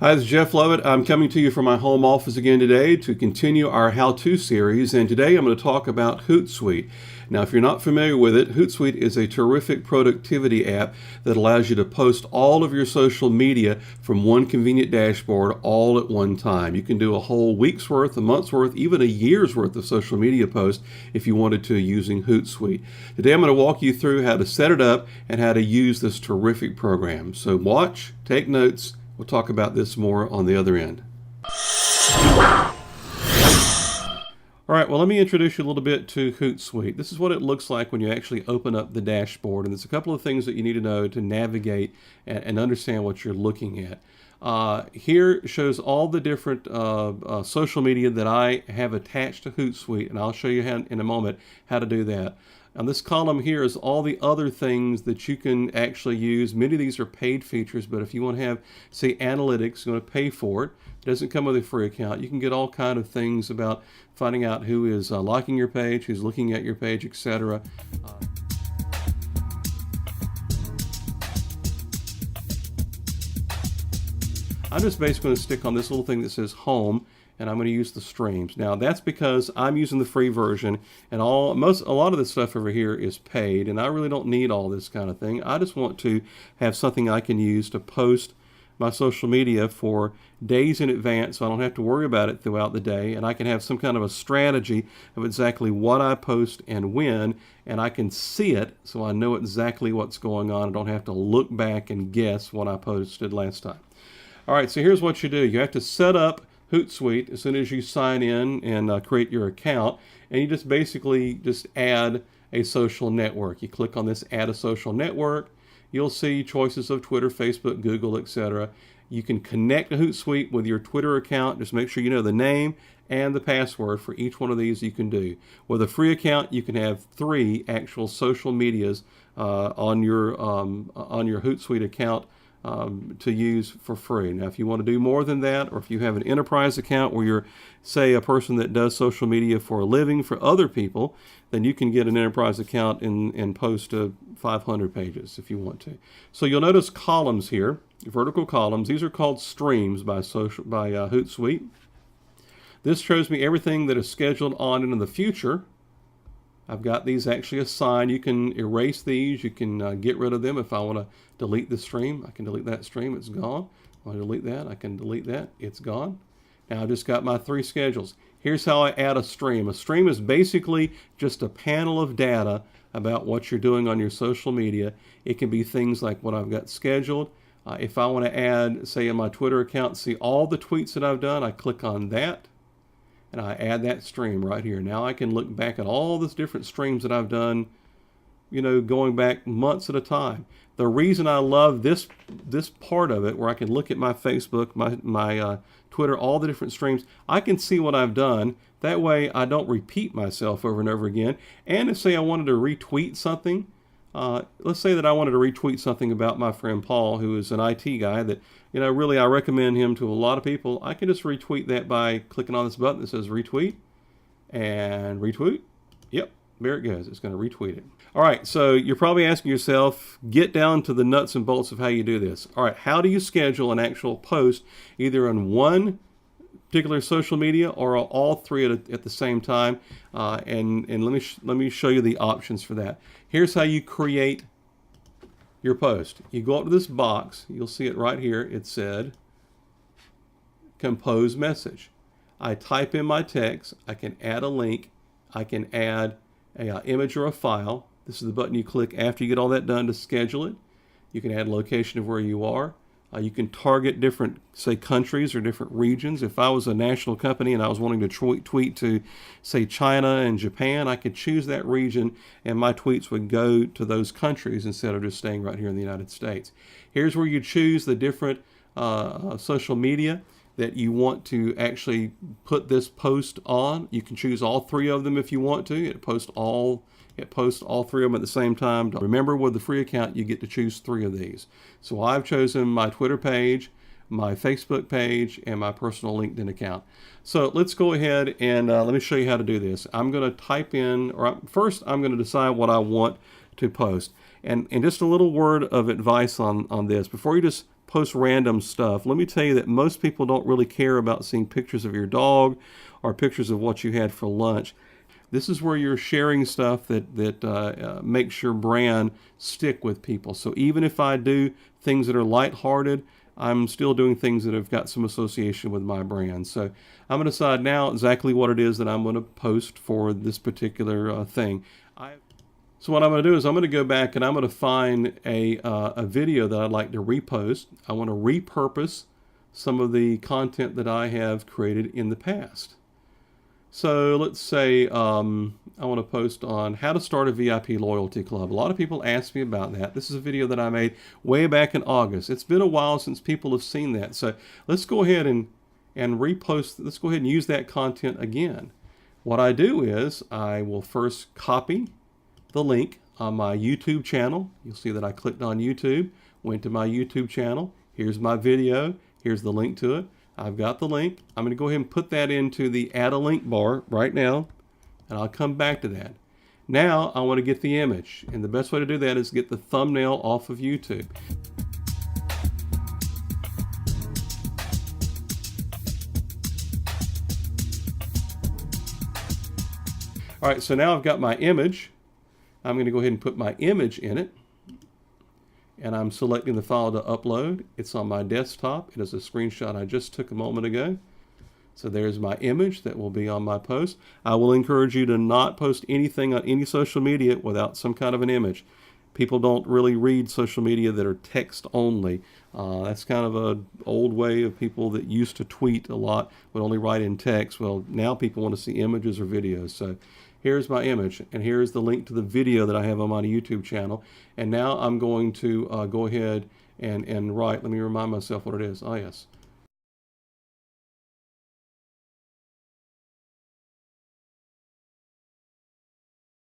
Hi, this is Jeff Lovett. I'm coming to you from my home office again today to continue our how-to series, and today I'm going to talk about Hootsuite. Now, if you're not familiar with it, Hootsuite is a terrific productivity app that allows you to post all of your social media from one convenient dashboard all at one time. You can do a whole week's worth, a month's worth, even a year's worth of social media posts if you wanted to using Hootsuite. Today I'm going to walk you through how to set it up and how to use this terrific program. So watch, take notes. We'll talk about this more on the other end. All right, well, let me introduce you a little bit to Hootsuite. This is what it looks like when you actually open up the dashboard, and there's a couple of things that you need to know to navigate and understand what you're looking at. Here shows all the different social media that I have attached to Hootsuite, and I'll show you in a moment how to do that. And this column here is all the other things that you can actually use. Many of these are paid features, but if you want to have, say, analytics, you want to pay for it. It doesn't come with a free account. You can get all kind of things about finding out who is liking your page, who's looking at your page, etc. I'm just basically going to stick on this little thing that says home, and I'm going to use the streams. Now that's because I'm using the free version, and a lot of this stuff over here is paid, and I really don't need all this kind of thing. I just want to have something I can use to post my social media for days in advance, so I don't have to worry about it throughout the day, and I can have some kind of a strategy of exactly what I post and when, and I can see it so I know exactly what's going on. I don't have to look back and guess what I posted last time. All right, so here's what you do. You have to set up Hootsuite as soon as you sign in and create your account, and you just basically add a social network. You click on this add a social network. You'll see choices of Twitter, Facebook, Google, etc. You can connect to Hootsuite with your Twitter account. Just make sure you know the name and the password for each one of these you can do. With a free account, you can have 3 actual social medias on your Hootsuite account to use for free. Now, if you want to do more than that, or if you have an enterprise account where you're, say, a person that does social media for a living for other people, then you can get an enterprise account and post 500 pages if you want to. So you'll notice columns here, vertical columns. These are called streams by Hootsuite. This shows me everything that is scheduled on into the future. I've got these actually assigned. You can erase these. You can get rid of them. If I want to delete the stream, I can delete that stream. It's gone. I want to delete that. I can delete that. It's gone. Now I've just got my 3 schedules. Here's how I add a stream. A stream is basically just a panel of data about what you're doing on your social media. It can be things like what I've got scheduled. If I want to add, say, in my Twitter account, see all the tweets that I've done, I click on that. And I add that stream right here. Now I can look back at all these different streams that I've done, going back months at a time. The reason I love this part of it, where I can look at my Facebook, my Twitter, all the different streams, I can see what I've done. That way I don't repeat myself over and over again. And if, say, I wanted to retweet something, let's say that I wanted to retweet something about my friend Paul, who is an IT guy that, really I recommend him to a lot of people. I can just retweet that by clicking on this button that says retweet and retweet. Yep, there it goes. It's going to retweet it. All right, so you're probably asking yourself, get down to the nuts and bolts of how you do this. All right, how do you schedule an actual post either on one particular social media or all 3 at the same time? And let me show you the options for that. Here's how you create your post. You go up to this box. You'll see it right here. It said compose message. I type in my text. I can add a link. I can add an image or a file. This is the button you click after you get all that done to schedule it. You can add location of where you are. You can target different, say, countries or different regions. If I was a national company and I was wanting to tweet to, say, China and Japan, I could choose that region and my tweets would go to those countries instead of just staying right here in the United States. Here's where you choose the different social media that you want to actually put this post on. You can choose all 3 of them if you want to. It posts all 3 of them at the same time. Remember, with the free account, you get to choose 3 of these. So I've chosen my Twitter page, my Facebook page, and my personal LinkedIn account. So let's go ahead and let me show you how to do this. I'm going to type in, first I'm going to decide what I want to post. And just a little word of advice on this. Before you just post random stuff, let me tell you that most people don't really care about seeing pictures of your dog or pictures of what you had for lunch. This is where you're sharing stuff that makes your brand stick with people. So even if I do things that are lighthearted, I'm still doing things that have got some association with my brand. So I'm going to decide now exactly what it is that I'm going to post for this particular thing. So what I'm going to do is I'm going to go back and I'm going to find a video that I'd like to repost. I want to repurpose some of the content that I have created in the past. So let's say I want to post on how to start a VIP loyalty club. A lot of people ask me about that. This is a video that I made way back in August. It's been a while since people have seen that. So let's go ahead and repost. Let's go ahead and use that content again. What I do is I will first copy the link on my YouTube channel. You'll see that I clicked on YouTube, went to my YouTube channel. Here's my video. Here's the link to it. I've got the link. I'm going to go ahead and put that into the add a link bar right now, and I'll come back to that. Now I want to get the image, and the best way to do that is get the thumbnail off of YouTube. All right, so now I've got my image. I'm going to go ahead and put my image in it. And I'm selecting the file to upload. It's on my desktop. It is a screenshot I just took a moment ago. So there's my image that will be on my post. I will encourage you to not post anything on any social media without some kind of an image. People don't really read social media that are text only. That's kind of an old way of people that used to tweet a lot would only write in text. Well, now people want to see images or videos. So here's my image, and here's the link to the video that I have on my YouTube channel. And now I'm going to go ahead and write. Let me remind myself what it is. Oh, yes.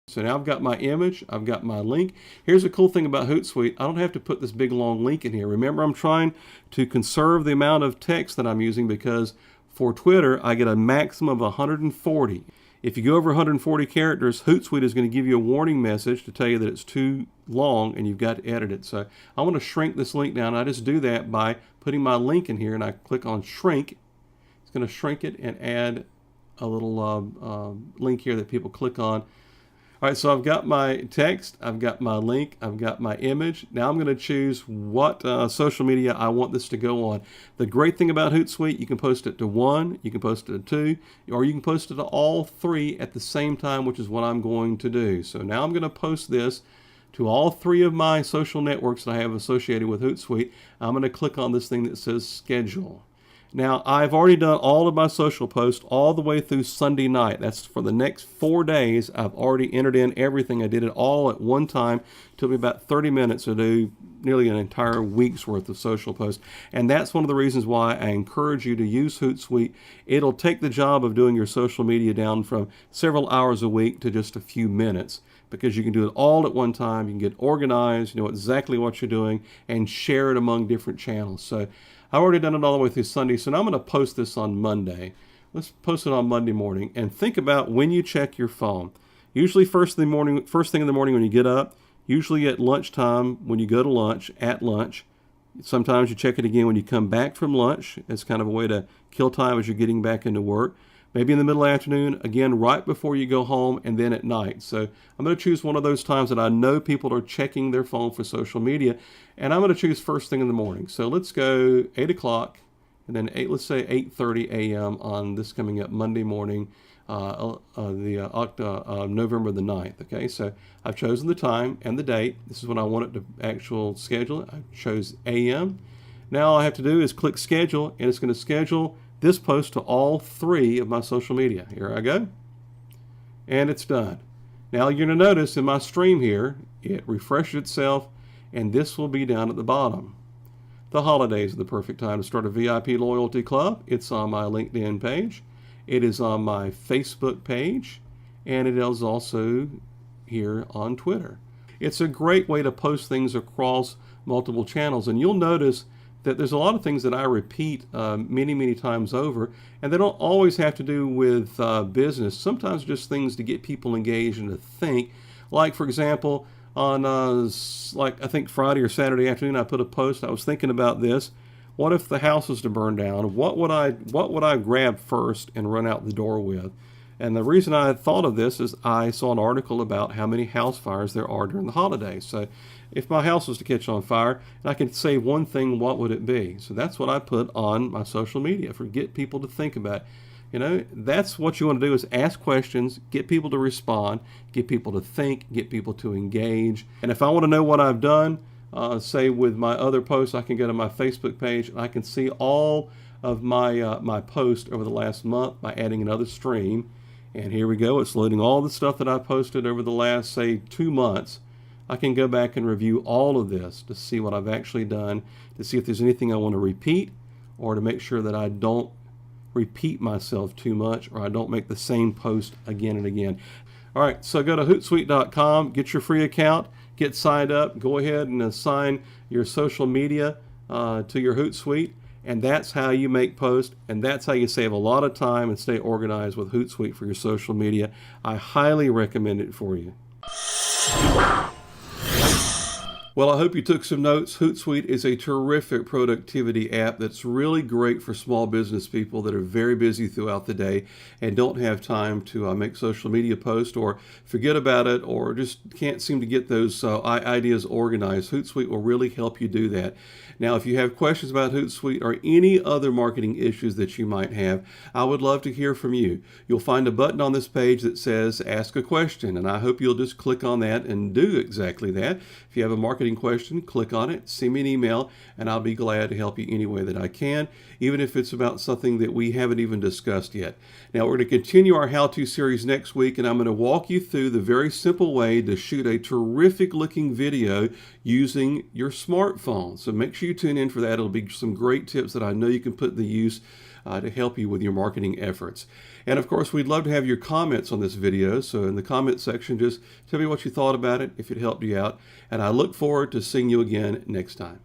So now I've got my image, I've got my link. Here's a cool thing about Hootsuite. I don't have to put this big long link in here. Remember, I'm trying to conserve the amount of text that I'm using because for Twitter, I get a maximum of 140. If you go over 140 characters, Hootsuite is going to give you a warning message to tell you that it's too long and you've got to edit it. So I want to shrink this link down. I just do that by putting my link in here, and I click on shrink. It's going to shrink it and add a little link here that people click on. All right, so I've got my text, I've got my link, I've got my image. Now I'm going to choose what social media I want this to go on. The great thing about Hootsuite, you can post it to 1, you can post it to 2, or you can post it to all 3 at the same time, which is what I'm going to do. So now I'm going to post this to all 3 of my social networks that I have associated with Hootsuite. I'm going to click on this thing that says schedule. Now, I've already done all of my social posts all the way through Sunday night. That's for the next 4 days. I've already entered in everything. I did it all at one time. It took me about 30 minutes to do nearly an entire week's worth of social posts. And that's one of the reasons why I encourage you to use Hootsuite. It'll take the job of doing your social media down from several hours a week to just a few minutes, because you can do it all at one time. You can get organized, you know exactly what you're doing, and share it among different channels. So I've already done it all the way through Sunday, so now I'm going to post this on Monday. Let's post it on Monday morning, and think about when you check your phone. Usually first thing in the morning when you get up, usually at lunchtime when you go to lunch, at lunch. Sometimes you check it again when you come back from lunch. It's kind of a way to kill time as you're getting back into work. Maybe in the middle of the afternoon, again, right before you go home, and then at night. So I'm going to choose one of those times that I know people are checking their phone for social media, and I'm going to choose first thing in the morning. So let's go 8 o'clock, and then let's say 8:30 a.m. on this coming up Monday morning, November the 9th. Okay, so I've chosen the time and the date. This is when I want it to actual schedule it. I chose a.m. Now all I have to do is click schedule, and it's going to schedule this post to all 3 of my social media. Here I go. And it's done. Now you're going to notice in my stream here, it refreshes itself, and this will be down at the bottom. The holidays are the perfect time to start a VIP loyalty club. It's on my LinkedIn page. It is on my Facebook page, and it is also here on Twitter. It's a great way to post things across multiple channels, and you'll notice that there's a lot of things that I repeat many times over, and they don't always have to do with business. Sometimes just things to get people engaged and to think. Like, for example, on like I think Friday or Saturday afternoon, I put a post. I was thinking about this. What if the house was to burn down? What would I grab first and run out the door with? And the reason I thought of this is I saw an article about how many house fires there are during the holidays. So if my house was to catch on fire and I could save one thing, what would it be? So that's what I put on my social media for get people to think about. That's what you want to do is ask questions, get people to respond, get people to think, get people to engage. And if I want to know what I've done, say with my other posts, I can go to my Facebook page and I can see all of my posts over the last month by adding another stream. And here we go. It's loading all the stuff that I posted over the last, say, 2 months. I can go back and review all of this to see what I've actually done, to see if there's anything I want to repeat, or to make sure that I don't repeat myself too much, or I don't make the same post again and again. All right, so go to Hootsuite.com, get your free account, get signed up, go ahead and assign your social media to your Hootsuite. And that's how you make posts, and that's how you save a lot of time and stay organized with Hootsuite for your social media. I highly recommend it for you. Well, I hope you took some notes. Hootsuite is a terrific productivity app that's really great for small business people that are very busy throughout the day and don't have time to make social media posts, or forget about it, or just can't seem to get those ideas organized. Hootsuite will really help you do that. Now, if you have questions about Hootsuite or any other marketing issues that you might have, I would love to hear from you. You'll find a button on this page that says Ask a Question, and I hope you'll just click on that and do exactly that. If you have a marketing question, click on it, send me an email, and I'll be glad to help you any way that I can, even if it's about something that we haven't even discussed yet. Now, we're going to continue our how-to series next week, and I'm going to walk you through the very simple way to shoot a terrific looking video using your smartphone. So make sure you tune in for that. It'll be some great tips that I know you can put to use to help you with your marketing efforts. And of course, we'd love to have your comments on this video. So in the comment section, just tell me what you thought about it, if it helped you out. And I look forward to seeing you again next time.